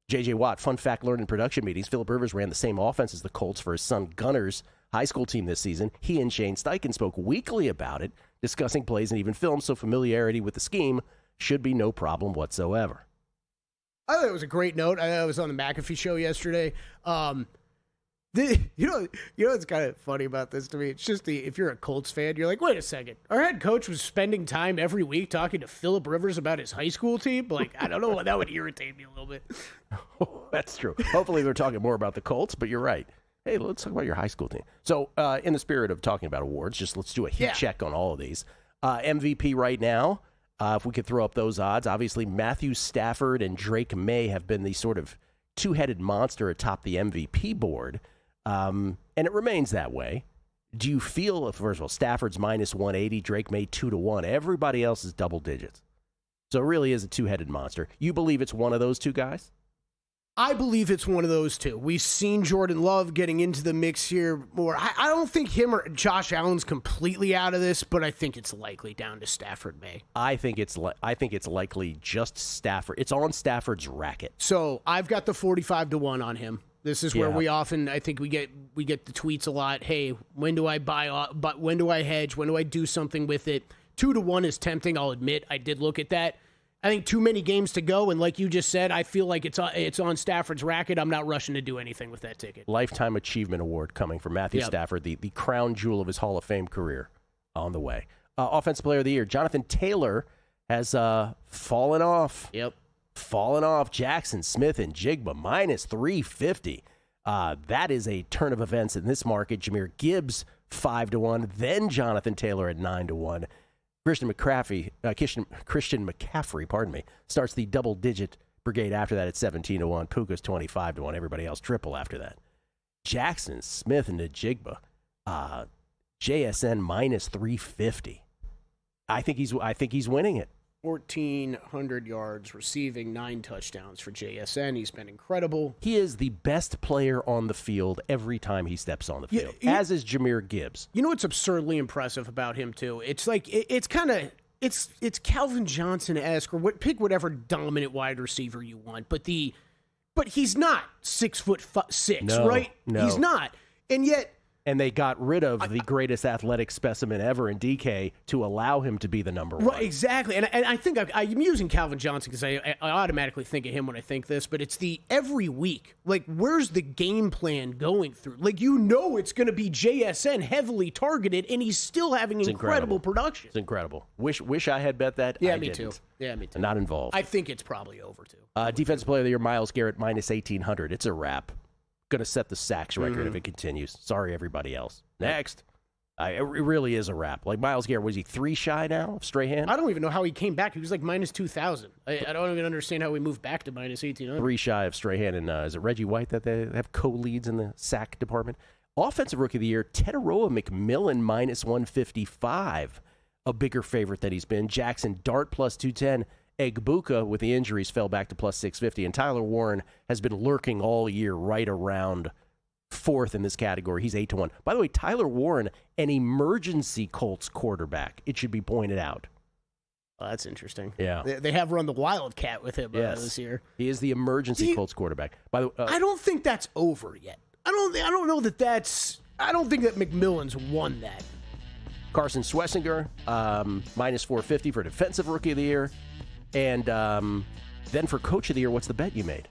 J.J. Watt, fun fact learned in production meetings, Phillip Rivers ran the same offense as the Colts for his son Gunner's high school team this season. He and Shane Steichen spoke weekly about it, discussing plays and even film, so familiarity with the scheme should be no problem whatsoever. I thought it was a great note. I was on the McAfee show yesterday. You know what's kind of funny about this to me? It's just if you're a Colts fan, you're like, wait a second. Our head coach was spending time every week talking to Phillip Rivers about his high school team? Like, I don't know. That would irritate me a little bit. Oh, that's true. Hopefully we're talking more about the Colts, but you're right. Hey, let's talk about your high school team. So in the spirit of talking about awards, let's do a heat check on all of these. MVP right now, if we could throw up those odds, obviously Matthew Stafford and Drake May have been the sort of two-headed monster atop the MVP board. And it remains that way. Do you feel, first of all, Stafford's minus 180, Drake May 2-1. Everybody else is double digits. So it really is a two-headed monster. You believe it's one of those two guys? I believe it's one of those two. We've seen Jordan Love getting into the mix here more. I don't think him or Josh Allen's completely out of this, but I think it's likely down to Stafford May. I think it's likely just Stafford. It's on Stafford's racket. So I've got the 45-1 on him. This is where we often, I think we get the tweets a lot. Hey, when do I buy? But when do I hedge? When do I do something with it? 2-1 is tempting. I'll admit I did look at that. I think too many games to go, and like you just said, I feel like it's on Stafford's racket. I'm not rushing to do anything with that ticket. Lifetime Achievement Award coming from Matthew Stafford, the crown jewel of his Hall of Fame career, on the way. Offensive Player of the Year, Jonathan Taylor has fallen off. Yep. Fallen off. Jackson Smith and Jigba minus 350. That is a turn of events in this market. Jahmyr Gibbs 5-1, then Jonathan Taylor at 9-1. Christian McCaffrey, pardon me, starts the double-digit brigade after that at 17-1. Puka's 25-1. Everybody else triple after that. Jackson Smith and Njigba, JSN minus 350. I think he's winning it. 1,400 yards receiving, 9 touchdowns for JSN. He's been incredible. He is the best player on the field every time he steps on the field, as is Jahmyr Gibbs. You know what's absurdly impressive about him, too? It's like, it's Calvin Johnson-esque, or pick whatever dominant wide receiver you want, but he's not 6'6", right? No. He's not. And yet... And they got rid of the greatest athletic specimen ever in DK to allow him to be the number one. Right, exactly. And I think I'm using Calvin Johnson because I automatically think of him when I think this, but it's the every week. Like, where's the game plan going through? Like, it's going to be JSN heavily targeted, and he's still having incredible production. It's incredible. Wish I had bet that. Yeah, I me didn't. too. Yeah, me too. Not involved. I think it's probably over, too. Defensive Player of the Year, Myles Garrett, minus 1,800. It's a wrap. Going to set the sacks record if it continues. Sorry, everybody else. Next. It really is a wrap. Like, Myles Garrett, was he 3 shy now of Strahan? I don't even know how he came back. He was like minus 2,000. I don't even understand how he moved back to minus 1,800. 3 shy of Strahan. And is it Reggie White that they have co-leads in the sack department? Offensive Rookie of the Year, Tetaroa McMillan, minus 155, a bigger favorite than he's been. Jackson Dart, plus 210. Egbuka, with the injuries, fell back to plus 650. And Tyler Warren has been lurking all year right around fourth in this category. He's 8-1. By the way, Tyler Warren, an emergency Colts quarterback, it should be pointed out. Oh, that's interesting. Yeah. They have run the Wildcat with him this year. He is the emergency Colts quarterback. By the way, I don't think that's over yet. I don't know that that's... I don't think that McMillan's won that. Carson Schlesinger, minus 450 for Defensive Rookie of the Year. And then for Coach of the Year, what's the bet you made?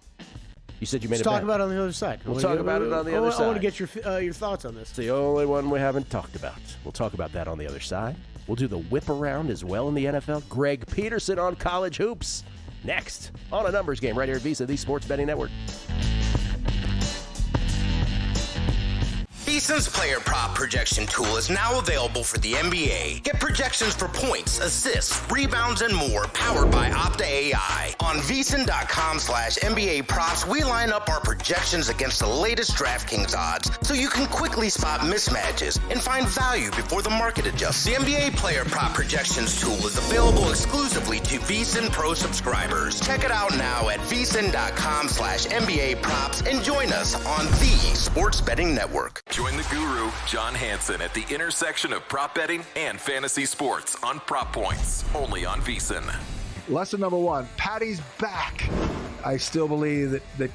You said you made Let's a bet. talk about it on the other side. We'll talk about it on the other side. I want to get your thoughts on this. It's the only one we haven't talked about. We'll talk about that on the other side. We'll do the whip around as well in the NFL. Greg Peterson on college hoops. Next on A Numbers Game right here at VSiN, the Sports Betting Network. VSiN's player prop projection tool is now available for the NBA. Get projections for points, assists, rebounds, and more powered by Opta AI. On VSiN.com/NBA props, we line up our projections against the latest DraftKings odds so you can quickly spot mismatches and find value before the market adjusts. The NBA player prop projections tool is available exclusively to VSiN Pro subscribers. Check it out now at VSiN.com/NBA props and join us on the Sports Betting Network. Join the guru, John Hansen, at the intersection of prop betting and fantasy sports on Prop Points, only on VSiN. Lesson number one, Patty's back. I still believe that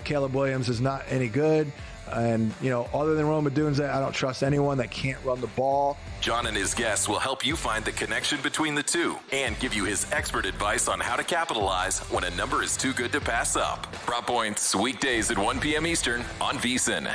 Caleb Williams is not any good. And, other than Rome Odunze, I don't trust anyone that can't run the ball. John and his guests will help you find the connection between the two and give you his expert advice on how to capitalize when a number is too good to pass up. Prop Points, weekdays at 1 p.m. Eastern on VSiN.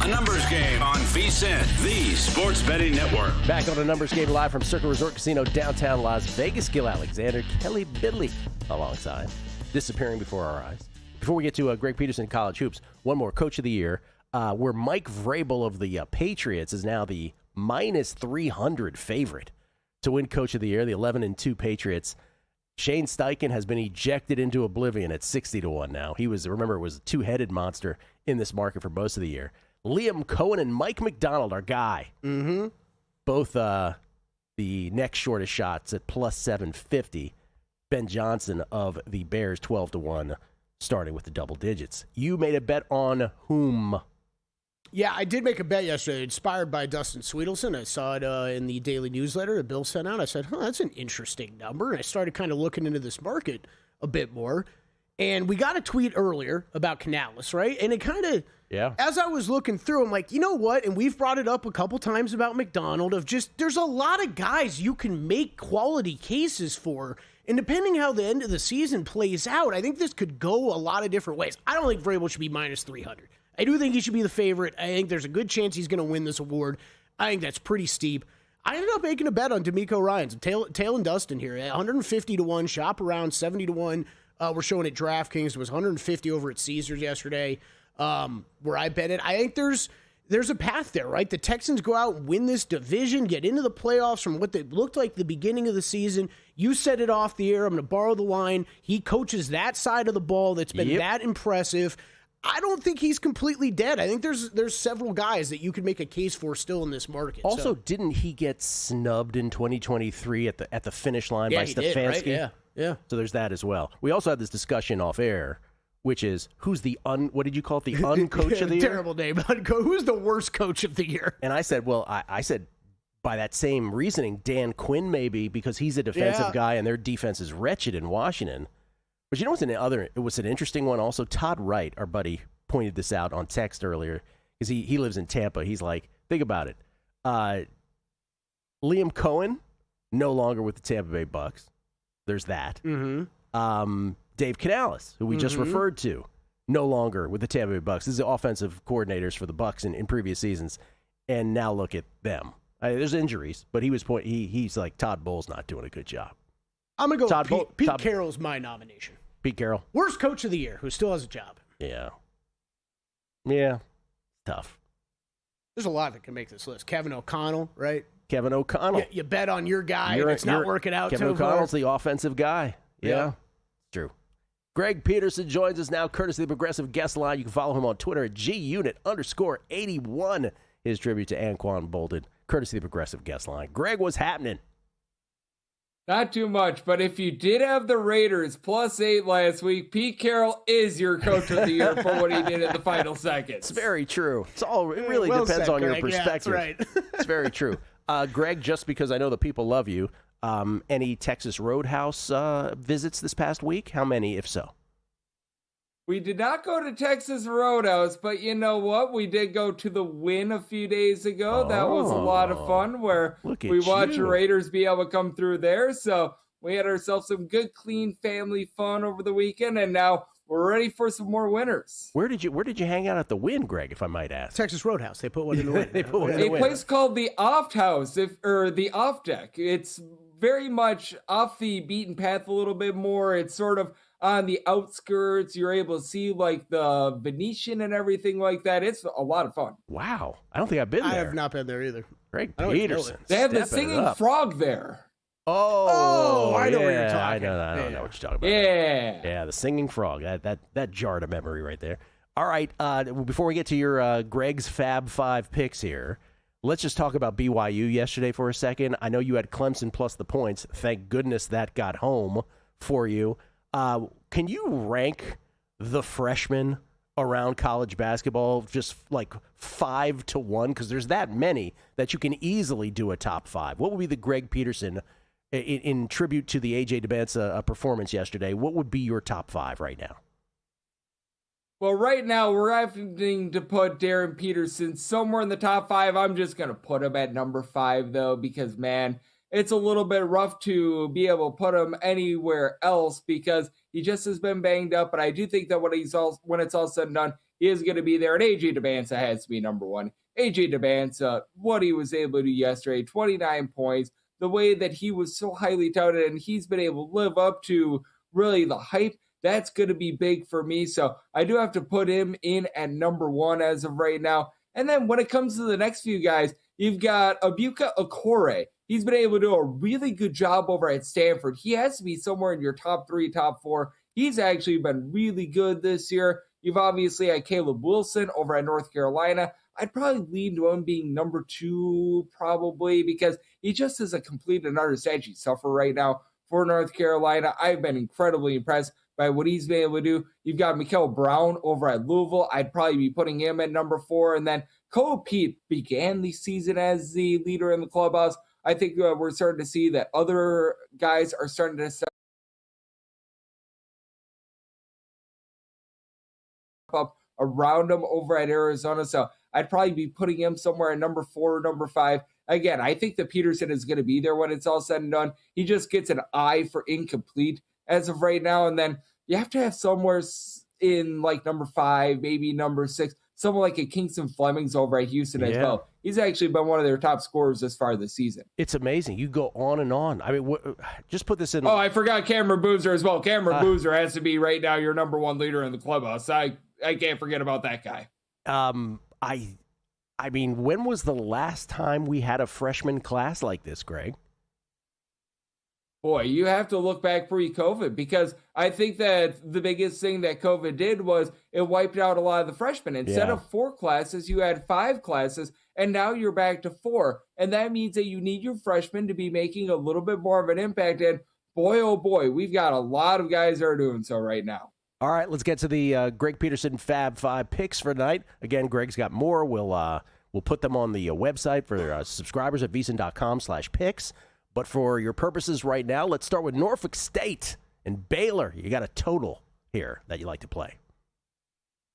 A numbers game on VSiN, the Sports Betting Network. Back on a numbers game live from Circle Resort Casino, downtown Las Vegas. Gil Alexander, Kelly Bidley alongside, disappearing before our eyes. Before we get to Greg Peterson, College Hoops, one more Coach of the Year, where Mike Vrabel of the Patriots is now the minus 300 favorite to win Coach of the Year, the 11-2 Patriots. Shane Steichen has been ejected into oblivion at 60-1 now. He was, remember, it was a two-headed monster in this market for most of the year. Liam Cohen and Mike McDonald, our guy. Mm-hmm. Both the next shortest shots at plus 750. Ben Johnson of the Bears, 12-1, starting with the double digits. You made a bet on whom? Yeah, I did make a bet yesterday, inspired by Dustin Sweetelson. I saw it in the daily newsletter that Bill sent out. I said, that's an interesting number. And I started kind of looking into this market a bit more. And we got a tweet earlier about Canales, right? And it kind of, as I was looking through, I'm like, you know what? And we've brought it up a couple times about McDonald, of just, there's a lot of guys you can make quality cases for. And depending how the end of the season plays out, I think this could go a lot of different ways. I don't think Vrabel should be minus 300. I do think he should be the favorite. I think there's a good chance he's going to win this award. I think that's pretty steep. I ended up making a bet on D'Amico Ryans. Tail and Dustin here. 150-1, shop around 70-1. We're showing at DraftKings. It was 150 over at Caesars yesterday, where I bet it. I think there's a path there, right? The Texans go out and win this division, get into the playoffs from what they looked like the beginning of the season. You said it off the air. I'm going to borrow the line. He coaches that side of the ball that's been that impressive. I don't think he's completely dead. I think there's several guys that you could make a case for still in this market. Also, didn't he get snubbed in 2023 at the finish line by Stefanski? Did, right? Yeah. So there's that as well. We also had this discussion off air, which is who's the what did you call it? The uncoach of the year? Terrible name. Who's the worst coach of the year? And I said, well, I said by that same reasoning, Dan Quinn maybe, because he's a defensive guy and their defense is wretched in Washington. But you know what's it was an interesting one also? Todd Wright, our buddy, pointed this out on text earlier because he lives in Tampa. He's like, think about it. Liam Cohen, no longer with the Tampa Bay Bucks. There's that. Mm-hmm. Dave Canales, who we just referred to, no longer with the Tampa Bay Bucks. This is the offensive coordinators for the Bucks in previous seasons. And now look at them. There's injuries, but he's like, Todd Bowles not doing a good job. I'm going to go Pete Carroll's my nomination. Pete Carroll. Worst coach of the year, who still has a job. Yeah. Yeah. Tough. There's a lot that can make this list. Kevin O'Connell, right? Kevin O'Connell. You bet on your guy, and it's not working out. Kevin O'Connell's the offensive guy. Yeah. True. Greg Peterson joins us now, courtesy of the Progressive Guest Line. You can follow him on Twitter at @GUnit_81. His tribute to Anquan Bolden, courtesy of the Progressive Guest Line. Greg, what's happening? Not too much, but if you did have the Raiders +8 last week, Pete Carroll is your coach of the year for what he did in the final seconds. It's very true. It really depends on your perspective. Yeah, that's right. It's very true. Greg, just because I know the people love you, any Texas Roadhouse visits this past week? How many, if so? We did not go to Texas Roadhouse, but you know what? We did go to the Win a few days ago. That was a lot of fun, where we watched the Raiders be able to come through there. So we had ourselves some good, clean family fun over the weekend, and now we're ready for some more winners. Where did you hang out at the Win, Greg, if I might ask? Texas Roadhouse. They put one in the Win. They put one in the Win. A place called the Off House, or the Off Deck. It's very much off the beaten path a little bit more. It's sort of on the outskirts. You're able to see like the Venetian and everything like that. It's a lot of fun. Wow. I don't think I've been there. I have not been there either. Greg Peterson. They have the singing frog there. Oh, I know what you're talking I know what you're talking about. Yeah, the singing frog. That jarred a memory right there. All right, before we get to your Greg's Fab 5 picks here, let's just talk about BYU yesterday for a second. I know you had Clemson plus the points. Thank goodness that got home for you. Can you rank the freshmen around college basketball just like 5 to 1? Because there's that many that you can easily do a top 5. What would be the Greg Peterson, in tribute to the A.J. DeBanza performance yesterday, what would be your top 5 right now? Well, right now, we're having to put Darren Peterson somewhere in the top 5. I'm just going to put him at number 5, though, because, man, it's a little bit rough to be able to put him anywhere else because he just has been banged up. But I do think that when it's all said and done, he is going to be there. And AJ Demancia has to be number one. AJ Demancia, what he was able to do yesterday, 29 points, the way that he was so highly touted, and he's been able to live up to really the hype, that's going to be big for me. So I do have to put him in at number one as of right now. And then when it comes to the next few guys, you've got Ibuka Okore. He's been able to do a really good job over at Stanford. He has to be somewhere in your top 3, top 4. He's actually been really good this year. You've obviously had Caleb Wilson over at North Carolina. I'd probably lean to him being number 2 probably because he just is a complete and utter statue suffer right now for North Carolina. I've been incredibly impressed by what he's been able to do. You've got Mikael Brown over at Louisville. I'd probably be putting him at number 4. And then Cole Pete began the season as the leader in the clubhouse. I think we're starting to see that other guys are starting to step up around him over at Arizona. So I'd probably be putting him somewhere at number 4 or number 5. Again, I think that Peterson is going to be there when it's all said and done. He just gets an eye for incomplete as of right now. And then you have to have somewhere in like number 5, maybe number 6, someone like a Kingston Fleming's over at Houston as well. He's actually been one of their top scorers this far this season. It's amazing. You go on and on. I mean, just put this in. Oh, I forgot Cameron Boozer as well. Cameron Boozer has to be right now your number 1 leader in the clubhouse. I can't forget about that guy. I mean, when was the last time we had a freshman class like this, Greg? Boy, you have to look back pre-COVID because I think that the biggest thing that COVID did was it wiped out a lot of the freshmen. Instead of 4 classes, you had 5 classes, and now you're back to 4. And that means that you need your freshmen to be making a little bit more of an impact. And boy, oh boy, we've got a lot of guys that are doing so right now. All right, let's get to the Greg Peterson Fab 5 picks for tonight. Again, Greg's got more. We'll put them on the website for subscribers at VSiN.com/picks. But for your purposes right now, let's start with Norfolk State and Baylor. You got a total here that you like to play.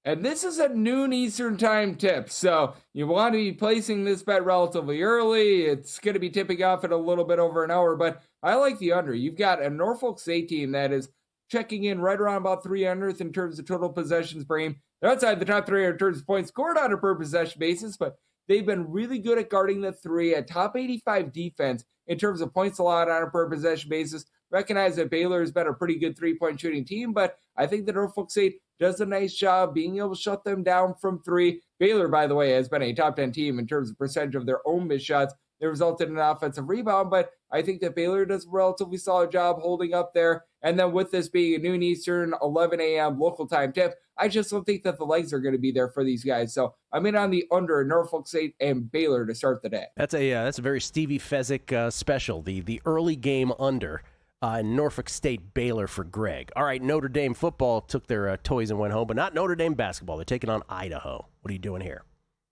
And this is a noon Eastern time tip, so you want to be placing this bet relatively early. It's going to be tipping off in a little bit over an hour, but I like the under. You've got a Norfolk State team that is checking in right around about 300th in terms of total possessions per game. They're outside the top 300 in terms of points scored on a per possession basis, but they've been really good at guarding the 3, a top 85 defense in terms of points allowed on a per possession basis. Recognize that Baylor has been a pretty good 3-point shooting team, but I think that Norfolk State does a nice job being able to shut them down from 3. Baylor, by the way, has been a top 10 team in terms of percentage of their own missed shots. They resulted in an offensive rebound, but I think that Baylor does a relatively solid job holding up there. And then with this being a noon Eastern, 11 a.m. local time tip, I just don't think that the legs are going to be there for these guys. So I'm in on the under Norfolk State and Baylor to start the day. That's a very Stevie Fezzik special, the early game under Norfolk State Baylor for Greg. All right, Notre Dame football took their toys and went home, but not Notre Dame basketball. They're taking on Idaho. What are you doing here?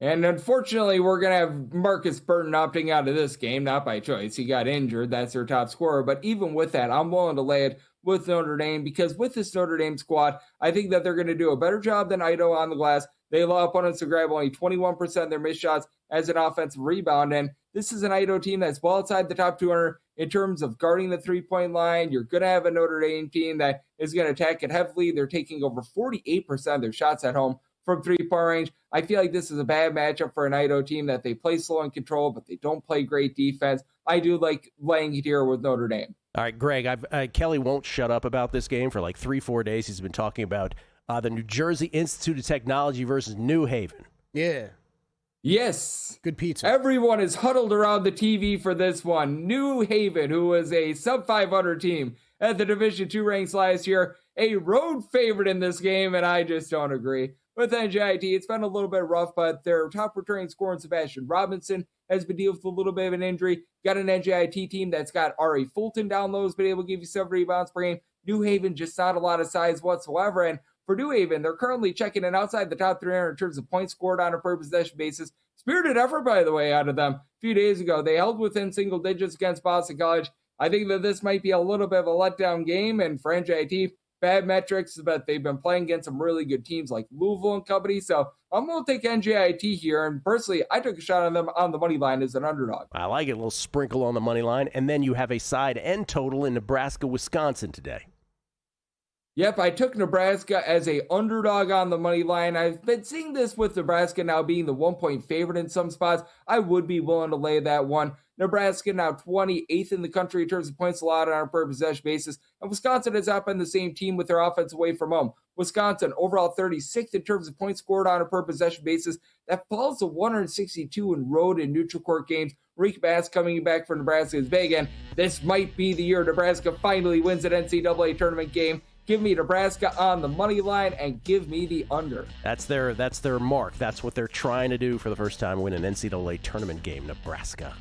And unfortunately, we're going to have Marcus Burton opting out of this game, not by choice. He got injured. That's their top scorer. But even with that, I'm willing to lay it with Notre Dame because with this Notre Dame squad, I think that they're going to do a better job than Idaho on the glass. They allow opponents to grab only 21% of their missed shots as an offensive rebound. And this is an Idaho team that's well outside the top 200 in terms of guarding the 3-point line. You're going to have a Notre Dame team that is going to attack it heavily. They're taking over 48% of their shots at home from 3-point range. I feel like this is a bad matchup for an Idaho team that they play slow and control, but they don't play great defense. I do like laying it here with Notre Dame. All right, Greg, Kelly won't shut up about this game for like 3-4 days. He's been talking about the New Jersey Institute of Technology versus New Haven. Yeah. Yes. Good pizza. Everyone is huddled around the TV for this one. New Haven, who was a sub-500 team at the Division II ranks last year, a road favorite in this game, and I just don't agree. With NJIT, it's been a little bit rough, but their top returning scorer, Sebastian Robinson, has been dealing with a little bit of an injury. Got an NJIT team that's got R.A. Fulton down low, has been able to give you 7 rebounds per game. New Haven, just not a lot of size whatsoever. And for New Haven, they're currently checking in outside the top 300 in terms of points scored on a per possession basis. Spirited effort, by the way, out of them a few days ago. They held within single digits against Boston College. I think that this might be a little bit of a letdown game, and for NJIT, bad metrics, but they've been playing against some really good teams like Louisville and company. So I'm going to take NJIT here. And personally, I took a shot on them on the money line as an underdog. I like it. A little sprinkle on the money line. And then you have a side and total in Nebraska, Wisconsin today. Yep, I took Nebraska as a underdog on the money line. I've been seeing this with Nebraska now being the 1-point favorite in some spots. I would be willing to lay that one. Nebraska now 28th in the country in terms of points allowed on a per possession basis. And Wisconsin has not been the same team with their offense away from home. Wisconsin overall 36th in terms of points scored on a per possession basis. That falls to 162 in road and neutral court games. Reek Bass coming back for Nebraska is big, and this might be the year Nebraska finally wins an NCAA tournament game. Give me Nebraska on the money line and give me the under. That's their mark. That's what they're trying to do for the first time, win an NCAA tournament game, Nebraska.